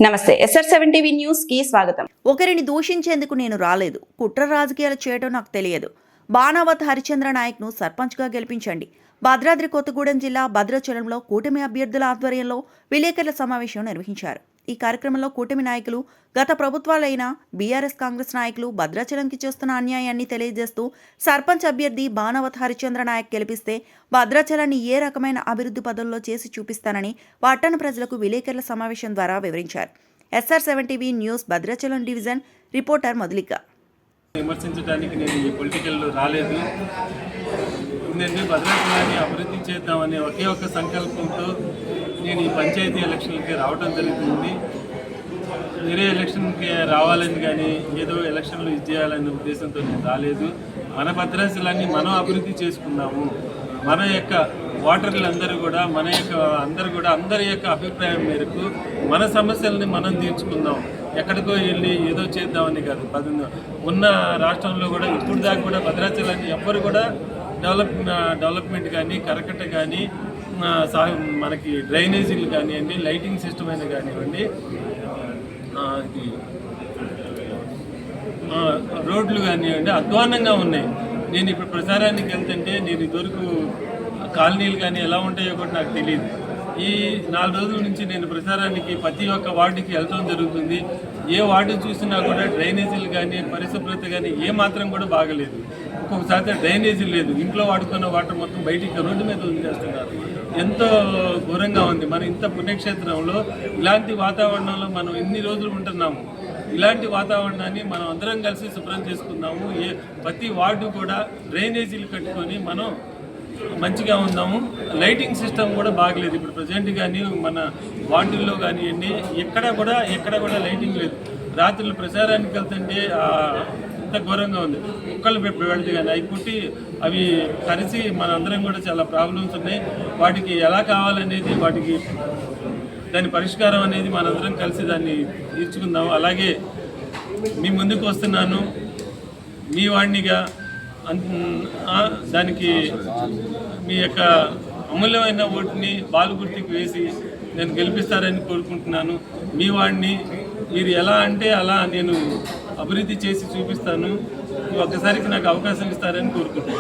నమస్తే SR7 TV news కి స్వాగతం. ఒకరిని దూషించేందుకు నేను రాలేదు. కుట్ర రాజకీయాలు చేయడం నాకు తెలియదు. బాణావత్ హరిచంద్ర నాయక్ను సర్పంచ్గా గెలిపించండి. భద్రాద్రి కొత్తగూడెం జిల్లా భద్రాచలంలో కూటమి అభ్యర్థుల ఆధ్వర్యంలో విలేకరుల సమావేశం నిర్వహించారు. ఈ కార్యక్రమంలో కూటమి నాయకులు, గత ప్రభుత్వాలైన బీఆర్ఎస్ కాంగ్రెస్ నాయకులు భద్రాచలంకి చేస్తున్న అన్యాయాన్ని తెలియజేస్తూ సర్పంచ్ అభ్యర్థి బాణావత్ హరిచంద్ర నాయక్ గెలిపిస్తే భద్రాచలాన్ని ఏ రకమైన అభివృద్ధి పదంలో చేసి చూపిస్తానని పట్టణ ప్రజలకు విలేకరుల సమావేశం ద్వారా వివరించారు. SR7 TV news Bhadrachalam division reporter మొదలిక. విమర్శించడానికి నేను ఈ పొలిటికల్ రాలేదు. ఎందుకంటే భద్రాచలాన్ని అభివృద్ధి చేద్దామనే ఒకే ఒక సంకల్పంతో నేను ఈ పంచాయతీ ఎలక్షన్లకి రావడం జరుగుతుంది. వేరే ఎలక్షన్కి రావాలని కానీ ఏదో ఎలక్షన్లు ఇచ్చేయాలనే ఉద్దేశంతో నేను రాలేదు. మన భద్రాచలాన్ని మనం అభివృద్ధి చేసుకుందాము. మన యొక్క ఓటర్లందరూ కూడా అందరి యొక్క అభిప్రాయం మేరకు మన సమస్యలని మనం తీర్చుకుందాం. ఎక్కడికో వెళ్ళి ఏదో చేద్దామని కాదు. ఉన్న రాష్ట్రంలో కూడా ఇప్పుడు దాకా కూడా భద్రాచలాన్ని ఎవ్వరు కూడా డెవలప్మెంట్ కానీ, కరకట్ట కానీ, మనకి డ్రైనేజీలు కానివ్వండి, లైటింగ్ సిస్టమ్ అయినా కానివ్వండి, రోడ్లు కానివ్వండి అధ్వానంగా ఉన్నాయి. నేను ఇప్పుడు ప్రచారానికి వెళ్తుంటే నేను ఇదివరకు కాలనీలు కానీ ఎలా ఉంటాయో కూడా నాకు తెలియదు. ఈ 4 రోజుల నుంచి నేను ప్రచారానికి ప్రతి ఒక్క వార్డుకి వెళ్ళడం జరుగుతుంది. ఏ వార్డు చూసినా కూడా డ్రైనేజీలు కానీ, పరిశుభ్రత కానీ ఏమాత్రం కూడా బాగలేదు. ఒక్కొక్కసారి డ్రైనేజీలు లేదు. ఇంట్లో వాడుకున్న వాటర్ మొత్తం బయటికి రోడ్డు మీద వదిలేస్తున్నారు. ఎంతో ఘోరంగా ఉంది. మన ఇంత పుణ్యక్షేత్రంలో ఇలాంటి వాతావరణంలో మనం ఎన్ని రోజులు ఉంటున్నాము. ఇలాంటి వాతావరణాన్ని మనం అందరం కలిసి శుభ్రం చేసుకుందాము. ప్రతి వార్డు కూడా డ్రైనేజీలు కట్టుకొని మనం మంచిగా ఉందాము. లైటింగ్ సిస్టమ్ కూడా బాగలేదు. ఇప్పుడు ప్రజెంట్ కానీ మన వార్డుల్లో కానివ్వండి ఎక్కడ కూడా లైటింగ్ లేదు. రాత్రులు ప్రచారానికి వెళ్తుంటే ఇంత ఘోరంగా ఉంది. కుక్కలు పెడితే కానీ అవి కుట్టి అవి కలిసి మనందరం కూడా చాలా ప్రాబ్లమ్స్ ఉన్నాయి. వాటికి ఎలా కావాలనేది దాని పరిష్కారం అనేది మనందరం కలిసి దాన్ని తీర్చుకుందాం. అలాగే మీ ముందుకు వస్తున్నాను మీ వాడినిగా. దానికి మీ యొక్క అమూల్యమైన ఓటుని బాలు గుర్తుకు వేసి నేను గెలిపిస్తారని కోరుకుంటున్నాను. మీ వాడిని మీరు ఎలా అంటే అలా నేను అభివృద్ధి చేసి చూపిస్తాను. ఒక్కసారికి నాకు అవకాశం ఇస్తారని కోరుకుంటున్నాను.